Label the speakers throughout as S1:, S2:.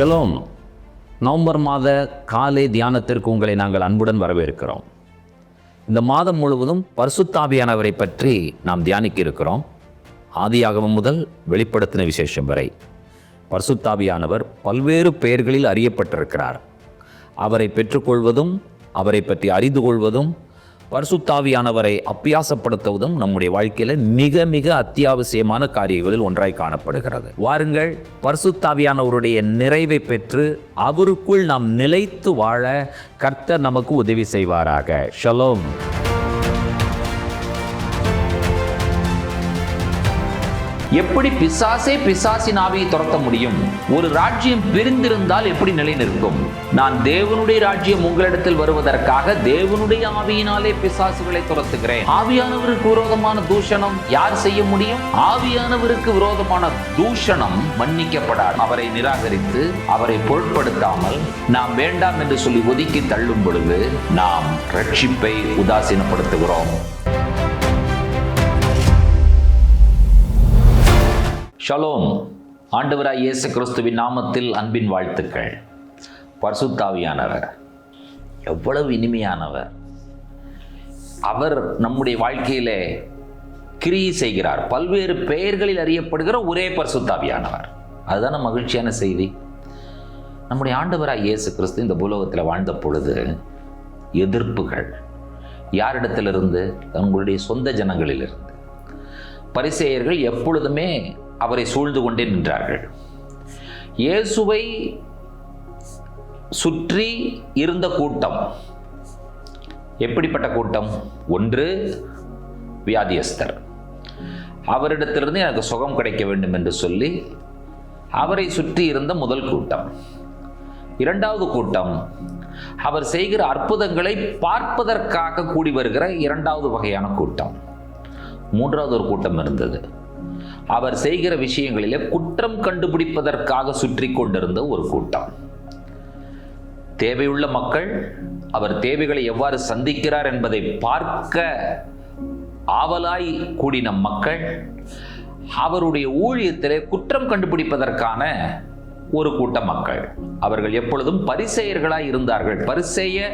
S1: Shalom. November மாத காலை தியானத்திற்கு உங்களை நாங்கள் அன்புடன் வரவேற்கிறோம். இந்த மாதம் முழுவதும் பரிசுத்த ஆவியானவரை பற்றி நாம் தியானிக்க இருக்கிறோம். ஆதியாகமம் முதல் வெளிப்படுத்தின விசேஷம் வரை பரிசுத்த ஆவியானவர் பல்வேறு பெயர்களில் அறியப்பட்டிருக்கிறார். அவரை பெற்றுக்கொள்வதும் அவரை பற்றி அறிந்து கொள்வதும் பரிசுத்த ஆவியானவரை அபியாசப்படுத்துவதும் நம்முடைய வாழ்க்கையில் மிக மிக அத்தியாவசியமான காரியங்களில் ஒன்றாய் காணப்படுகிறது. வாருங்கள், பரிசுத்த ஆவியானவருடைய நிறைவை பெற்று அவருக்குள் நாம் நிலைத்து வாழ கர்த்தர் நமக்கு உதவி செய்வாராக. ஷலோம்.
S2: எப்படி பிசாசின் ஆவியை துரத்த முடியும்? ஒரு ராஜ்யம் பிரிந்திருந்தால் எப்படி நிலை நிற்கும்? நான் தேவனுடைய ராஜ்யம் உங்களிடத்தில் வருவதற்காக தேவனுடைய ஆவியினாலே பிசாசுகளை துரத்துகிறேன். ஆவியானவருக்கு விரோதமான தூஷணம் யார் செய்ய முடியும்? ஆவியானவருக்கு விரோதமான தூஷணம் மன்னிக்கப்படாது. அவரை நிராகரித்து அவரை பொருட்படுத்தாமல் நாம் வேண்டாம் என்று சொல்லி ஒதுக்கி தள்ளும் பொழுது நாம் ரட்சிப்பை உதாசீனப்படுத்துகிறோம். ஷலோம். ஆண்டவராய் இயேசு கிறிஸ்துவின் நாமத்தில் அன்பின் வாழ்த்துக்கள். பரிசுத்த ஆவியானவர் எவ்வளவு இனிமையானவர்! அவர் நம்முடைய வாழ்க்கையிலே கிரியை செய்கிறார். பல்வேறு பெயர்களில் அறியப்படுகிற ஒரே பரிசுத்த ஆவியானவர். அதுதான மகிழ்ச்சியான செய்தி. நம்முடைய ஆண்டவராய் இயேசு கிறிஸ்து இந்த பூலோகத்தில் வாழ்ந்த பொழுது எதிர்ப்புகள் யாரிடத்திலிருந்து? தங்களுடைய சொந்த ஜனங்களிலிருந்து. பரிசேயர்கள் எப்பொழுதுமே அவரை சூழ்ந்து கொண்டே நின்றார்கள். இயேசுவை சுற்றி இருந்த கூட்டம் எப்படிப்பட்ட கூட்டம்? ஒன்று, வியாதியஸ்தர். அவரிடத்திலிருந்து எனக்கு சுகம் கிடைக்க வேண்டும் என்று சொல்லி அவரை சுற்றி இருந்த முதல் கூட்டம். இரண்டாவது கூட்டம், அவர் செய்கிற அற்புதங்களை பார்ப்பதற்காக கூடி வருகிற இரண்டாவது வகையான கூட்டம். மூன்றாவது ஒரு கூட்டம் இருந்தது, அவர் செய்கிற விஷயங்களிலே குற்றம் கண்டுபிடிப்பதற்காக சுற்றி கொண்டிருந்த ஒரு கூட்டம். தேவையுள்ள மக்கள் அவர் தேவைகளை எவ்வாறு சந்திக்கிறார் என்பதை பார்க்க ஆவலாய் கூடின மக்கள், அவருடைய ஊழியத்திலே குற்றம் கண்டுபிடிப்பதற்கான ஒரு கூட்ட மக்கள். அவர்கள் எப்பொழுதும் பரிசேயர்களாய் இருந்தார்கள். பரிசேய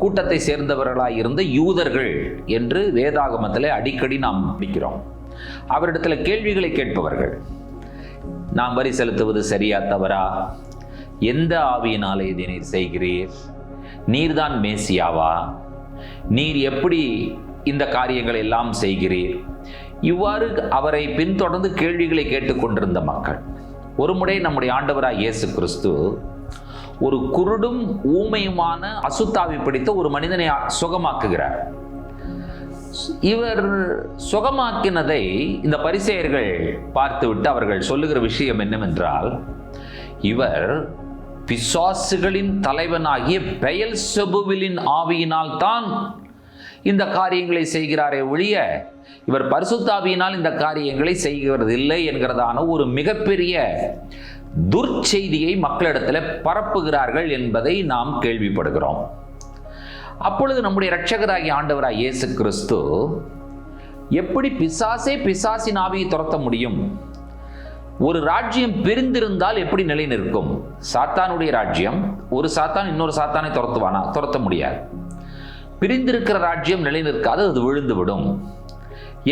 S2: கூட்டத்தை சேர்ந்தவர்களாய் இருந்த யூதர்கள் என்று வேதாகமத்திலே அடிக்கடி நாம் படிக்கிறோம். அவரிடத்தில் கேள்விகளை கேட்பவர்கள். நாம் வரி செலுத்துவது சரியா தவறா? எந்த ஆவியினாலே இதை நீர் செய்கிறீர்? நீர்தான் மேசியாவா? நீர் எப்படி இந்த காரியங்களை எல்லாம் செய்கிறீர்? இவ்வாறு அவரை பின்தொடர்ந்து கேள்விகளை கேட்டுக்கொண்டிருந்த மக்கள். ஒரு முறை நம்முடைய ஆண்டவராய் இயேசு கிறிஸ்து ஒரு குருடும் ஊமையுமான அசுத்தாவி பிடித்த ஒரு மனிதனை சுகமாக்குகிறார். இவர் சுகமாக்கினதை இந்த பரிசேயர்கள் பார்த்துவிட்டு அவர்கள் சொல்லுகிற விஷயம் என்னவென்றால், இவர் பிசாசுகளின் தலைவனாகிய பெயல்செபூலின் ஆவியினால் தான் இந்த காரியங்களை செய்கிறாரே ஒழிய இவர் பரிசுத்த ஆவியினால் இந்த காரியங்களை செய்கிறதில்லை என்கிறதான ஒரு மிகப்பெரிய துர்ச்செய்தியை மக்களிடத்தில் பரப்புகிறார்கள் என்பதை நாம் கேள்விப்படுகிறோம். அப்பொழுது நம்முடைய இரட்சகராகிய ஆண்டவராய் இயேசு கிறிஸ்து எப்படி பிசாசின் ஆவியை துரத்த முடியும்? ஒரு ராஜ்யம் பிரிந்திருந்தால் எப்படி நிலை நிற்கும்? சாத்தானுடைய ராஜ்யம், ஒரு சாத்தான் இன்னொரு சாத்தானை துரத்துவானா? துரத்த முடியாது. பிரிந்திருக்கிற ராஜ்யம் நிலை நிற்காது, அது விழுந்துவிடும்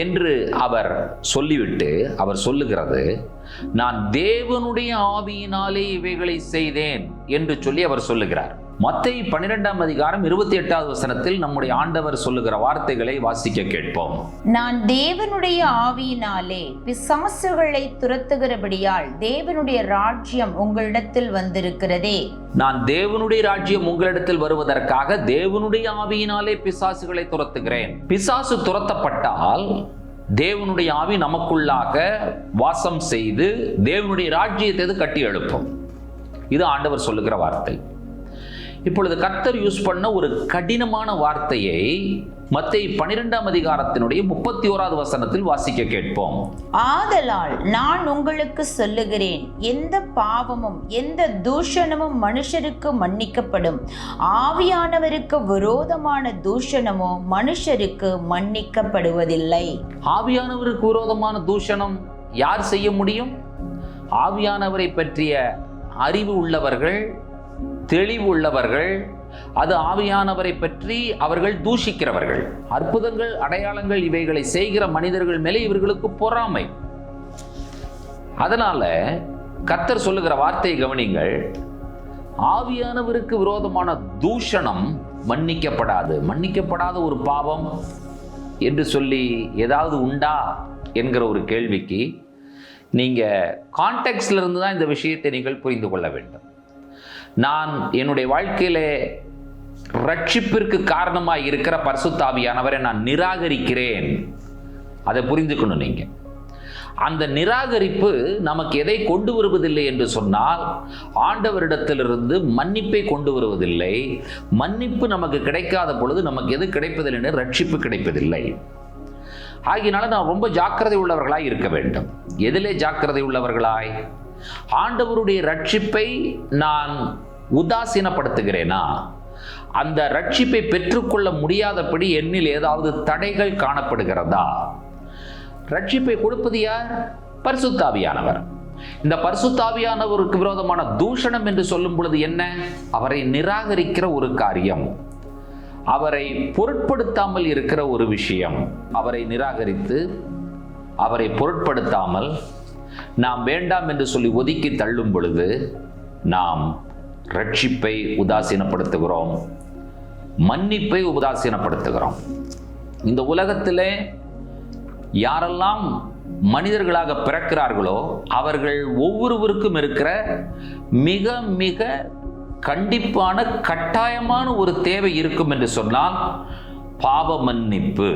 S2: என்று அவர் சொல்லிவிட்டு அவர் சொல்லுகிறது, நான் தேவனுடைய ஆவியினாலே இவைகளை செய்தேன் என்று சொல்லி அவர் சொல்லுகிறார். மத்தேயு 12ஆம் அதிகாரம் 28வது வசனத்தில் நம்முடைய ஆண்டவர் சொல்லுகிற வார்த்தைகளை வாசிக்க கேட்போம்.
S3: நான் தேவனுடைய ஆவியினாலே பிசாசுகளை துரத்துகிறபடியால் தேவனுடைய ராஜ்யம் உங்களிடத்தில் வந்திருக்கிறதே.
S2: நான் தேவனுடைய ராஜ்யம் உங்களிடத்தில் வருவதற்காக தேவனுடைய ஆவியினாலே பிசாசுகளை துரத்துகிறேன். பிசாசு துரத்தப்பட்டால் தேவனுடைய ஆவி நமக்குள்ளாக வாசம் செய்து தேவனுடைய ராஜ்யத்தை கட்டி எழுப்பும். இது ஆண்டவர் சொல்லுகிற வார்த்தை. இப்பொழுது கர்த்தர் யூஸ் பண்ண ஒரு கடினமான வார்த்தையை மத்தேயு 12ஆம் அதிகாரத்தினுடைய 31வது வசனத்தில் வாசிக்க கேட்போம்.
S3: ஆதலால் நான் உங்களுக்கு சொல்லுகிறேன், எந்த பாவமும் எந்த தூஷணமும் மனுஷருக்கு மன்னிக்கப்படும், ஆவியானவருக்கு விரோதமான தூஷணமோ மனுஷருக்கு மன்னிக்கப்படுவதில்லை.
S2: ஆவியானவருக்கு விரோதமான தூஷணம் யார் செய்ய முடியும்? ஆவியானவரை பற்றிய அறிவு உள்ளவர்கள், தெளிவு உள்ளவர்கள், அது ஆவியானவரை பற்றி அவர்கள் தூஷிக்கிறவர்கள். அற்புதங்கள், அடையாளங்கள் இவைகளை செய்கிற மனிதர்கள் மேலே இவர்களுக்கு பொறாமை. அதனால கர்த்தர் சொல்லுகிற வார்த்தையை கவனிங்கள். ஆவியானவருக்கு விரோதமான தூஷணம் மன்னிக்கப்படாது. மன்னிக்கப்படாத ஒரு பாவம் என்று சொல்லி ஏதாவது உண்டா என்கிற ஒரு கேள்விக்கு நீங்கள் கான்டெக்ஸ்ட்ல இருந்து தான் இந்த விஷயத்தை நீங்கள் புரிந்து கொள்ள வேண்டும். நான் என்னுடைய வாழ்க்கையிலே ரட்சிப்பிற்கு காரணமாக இருக்கிற பரிசுத்த ஆவியானவரை நான் நிராகரிக்கிறேன். அதை புரிந்துக்கணும். நீங்கள் அந்த நிராகரிப்பு நமக்கு எதை கொண்டு வருவதில்லை என்று சொன்னால், ஆண்டவரிடத்திலிருந்து மன்னிப்பை கொண்டு வருவதில்லை. மன்னிப்பு நமக்கு கிடைக்காத பொழுது நமக்கு எது கிடைப்பதில்லை? ரட்சிப்பு கிடைப்பதில்லை. ஆகினால நான் ரொம்ப ஜாக்கிரதை உள்ளவர்களாய் இருக்க வேண்டும். எதிலே ஜாக்கிரதை உள்ளவர்களாய்? ஆண்டவருடைய ரட்சிப்பை நான் உதாசீனப்படுத்துகிறேனா? அந்த ரட்சிப்பை பெற்றுக்கொள்ள முடியாதபடி என்னில் ஏதாவது தடைகள் காணப்படுகிறதா? ரட்சிப்பை கொடுப்பது யார்? பரிசுத்த ஆவியானவர். இந்த பரிசுத்த ஆவியானவருக்கு விரோதமான தூஷணம் என்று சொல்லும் பொழுது என்ன? அவரை நிராகரிக்கிற ஒரு காரியம், அவரை பொருட்படுத்தாமல் இருக்கிற ஒரு விஷயம். அவரை நிராகரித்து, அவரை பொருட்படுத்தாமல் நாம் வேண்டாம் என்று சொல்லி ஒதுக்கி தள்ளும் பொழுது நாம் ரட்சிப்பை உதாசீனப்படுத்துகிறோம், மன்னிப்பை உதாசீனப்படுத்துகிறோம். இந்த உலகத்திலே யாரெல்லாம் மனிதர்களாக பிறக்கிறார்களோ அவர்கள் ஒவ்வொருவருக்கும் இருக்கிற மிக மிக கண்டிப்பான கட்டாயமான ஒரு தேவை இருக்கும் என்று சொன்னால் பாவ மன்னிப்பு.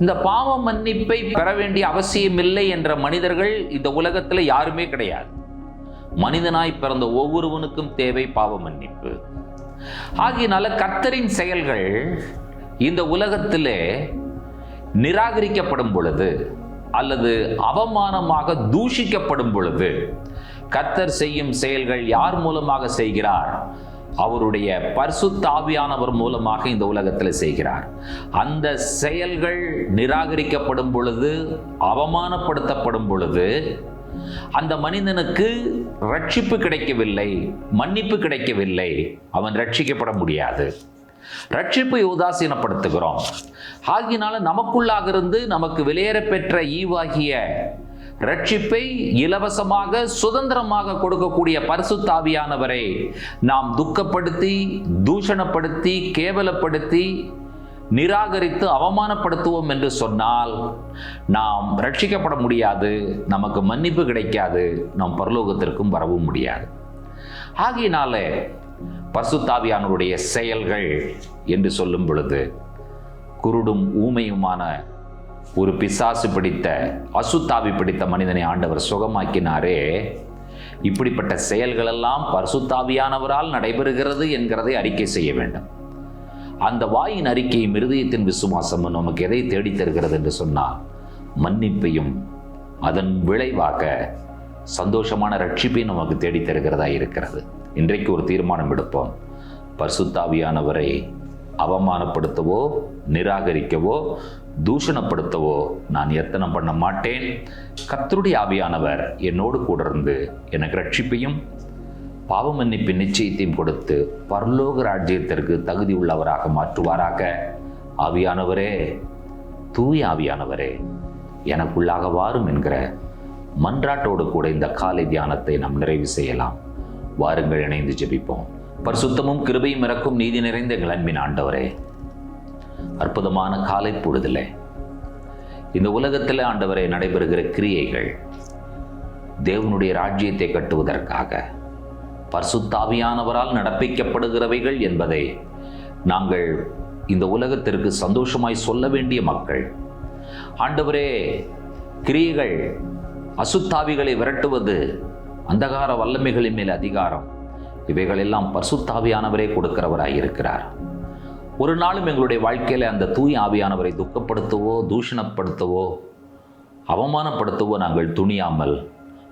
S2: இந்த பாவ மன்னிப்பை பெற வேண்டிய அவசியமில்லை என்ற மனிதர்கள் இந்த உலகத்தில் யாருமே கிடையாது. மனிதனாய் பிறந்த ஒவ்வொருவனுக்கும் தேவை பாவ மன்னிப்பு. ஆகையினால கர்த்தரின் செயல்கள் இந்த உலகத்திலே நிராகரிக்கப்படும் பொழுது அல்லது அவமானமாக தூஷிக்கப்படும் பொழுது, கர்த்தர் செய்யும் செயல்கள் யார் மூலமாக செய்கிறார்? அவருடைய பரிசுத்த ஆவியானவர் மூலமாக இந்த உலகத்தில் செய்கிறார். அந்த செயல்கள் நிராகரிக்கப்படும் பொழுது, அவமானப்படுத்தப்படும் பொழுது, அந்த மனிதனுக்கு ரட்சிப்பு கிடைக்கவில்லை, மன்னிப்பு கிடைக்கவில்லை, அவன் ரட்சிக்கப்பட முடியாது. ரட்சிப்பை உதாசீனப்படுத்துகிறோம். ஆகினால நமக்குள்ளாக இருந்து நமக்கு வெளியேற பெற்ற ஈவாகிய ரட்சிப்பை இலவசமாக சுதந்திரமாக கொடுக்கக்கூடிய பரிசுத்த ஆவியானவரை நாம் துக்கப்படுத்தி, தூஷணப்படுத்தி, கேவலப்படுத்தி, நிராகரித்து, அவமானப்படுத்துவோம் என்று சொன்னால் நாம் ரட்சிக்கப்பட முடியாது, நமக்கு மன்னிப்பு கிடைக்காது, நாம் பரலோகத்திற்கும் வரவும் முடியாது. ஆகையினால பரிசுத்த ஆவியானவருடைய செயல்கள் என்று சொல்லும் பொழுது, குருடும் ஊமையுமான ஒரு பிசாசு பிடித்த, அசுத்தாவி பிடித்த மனிதனை ஆண்டவர் சுகமாக்கினாரே, இப்படிப்பட்ட செயல்களெல்லாம் பரிசுத்த ஆவியானவரால் நடைபெறுகிறது என்கிறதை அறிக்கை செய்ய வேண்டும். அந்த வாயின் அறிக்கையும் இருதயத்தின் விசுவாசமும் நமக்கு எதை தேடித் தருகிறது என்று சொன்னால் மன்னிப்பையும் அதன் விளைவாக சந்தோஷமான ரட்சிப்பையும் நமக்கு தேடித் தருகிறதா இருக்கிறது. இன்றைக்கு ஒரு தீர்மானம் எடுப்போம். பரிசுத்த ஆவியானவரை அவமானப்படுத்தவோ, நிராகரிக்கவோ, தூஷணப்படுத்தவோ நான் எத்தனம் பண்ண மாட்டேன். கர்த்தருடைய ஆவியானவர் என்னோடு கூட இருந்து எனக்கு ரட்சிப்பையும் பாவ மன்னிப்பின் நிச்சயத்தையும் கொடுத்து பரலோக ராஜ்யத்திற்கு தகுதி உள்ளவராக மாற்றுவாராக. ஆவியானவரே, தூய ஆவியானவரே, எனக்குள்ளாக வாரும் என்கிற மன்றாட்டோடு கூட இந்த காலை தியானத்தை நாம் நிறைவு செய்யலாம். வாருங்கள், இணைந்து ஜெபிப்போம். பரிசுத்தமும் கிருபையும் இறக்கும் நீதி நிறைந்த எங்கள் அன்பின் ஆண்டவரே, அற்புதமான காலை பொழுதிலே இந்த உலகத்தில் ஆண்டவரை நடைபெறுகிற கிரியைகள் தேவனுடைய ராஜ்யத்தை கட்டுவதற்காக பரிசுத்த ஆவியானவரால் நடப்பிக்கப்படுகிறவைகள் என்பதை நாங்கள் இந்த உலகத்திற்கு சந்தோஷமாய் சொல்ல வேண்டிய மக்கள். ஆண்டவரே, கிரியைகள், அசுத்தாவிகளை விரட்டுவது, அந்தகார வல்லமைகளின் மேல் அதிகாரம், இவைகளெல்லாம் பரிசுத்த ஆவியானவரே கொடுக்கிறவராய் இருக்கிறார். ஒரு நாளும் எங்களுடைய வாழ்க்கையில் அந்த தூய ஆவியானவரை துக்கப்படுத்தவோ, தூஷணப்படுத்தவோ, அவமானப்படுத்தவோ நாங்கள் துணியாமல்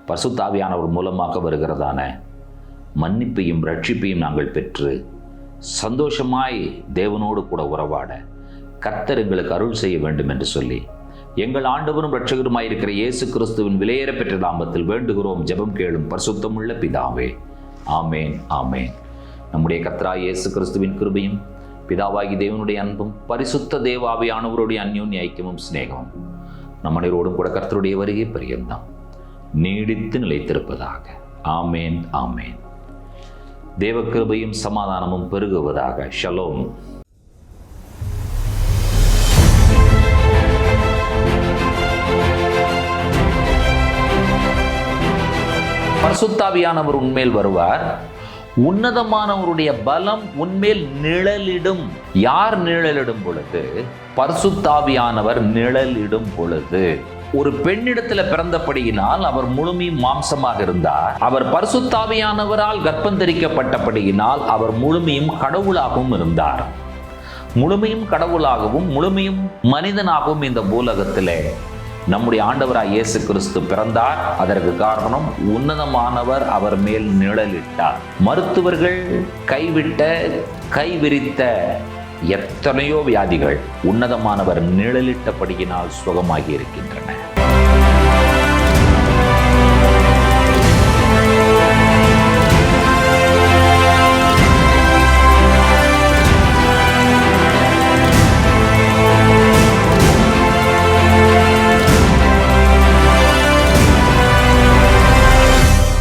S2: பரிசுத்த ஆவியானவர் மூலமாக வருகிறதான மன்னிப்பையும் ரட்சிப்பையும் நாங்கள் பெற்று சந்தோஷமாய் தேவனோடு கூட உறவாட கர்த்தர் எங்களுக்கு அருள் செய்ய வேண்டும் என்று சொல்லி எங்கள் ஆண்டவரும் இரட்சகருமாயிருக்கிற இயேசு கிறிஸ்துவின் விலையேற பெற்ற நாமத்தில் வேண்டுகிறோம், ஜெபம் கேளும் பரிசுத்தமுள்ள பிதாவே. ஆமேன், ஆமேன். நம்முடைய கர்த்தராகிய இயேசு கிறிஸ்துவின் கிருபையும் பிதாவாகி தேவனுடைய அன்பும் பரிசுத்த தேவாவியானவருடைய அந்யோன்ய ஐக்கியமும் சிநேகமும் நம் அனைவரோடும் கூட கர்த்தருடைய வருகை பரியந்தம் நீடித்து நிலைத்திருப்பதாக. ஆமேன், ஆமேன். தேவ கிருபையும் சமாதானமும் பெருகுவதாக. ஷலோம். பரிசுத்தாவியானவர் உன்மேல் வருவார். உன்னதமானவருடைய பலம் உன்மேல் நிழலிடும். யார் நிழலிடும் பொழுது? பரிசுத்தாவியானவர் நிழலிடும் பொழுது. ஒரு பெண்ணிடத்துல பிறந்தபடியினால் அவர் முழுமையும் மாம்சமாக இருந்தார். அவர் பரிசுத்தாவியானவரால் கர்ப்பந்தரிக்கப்பட்டபடியினால் அவர் முழுமையும் கடவுளாகவும் இருந்தார். முழுமையும் கடவுளாகவும் முழுமையும் மனிதனாகவும் இந்த பூலகத்திலே நம்முடைய ஆண்டவராய் இயேசு கிறிஸ்து பிறந்தார். அதற்கு காரணம் உன்னதமானவர் அவர் மேல் நிழலிட்டார். மருத்துவர்கள் கைவிரித்த எத்தனையோ வியாதிகள் உன்னதமானவர் நிழலிட்டபடியினால் சுகமாகி இருக்கின்றன.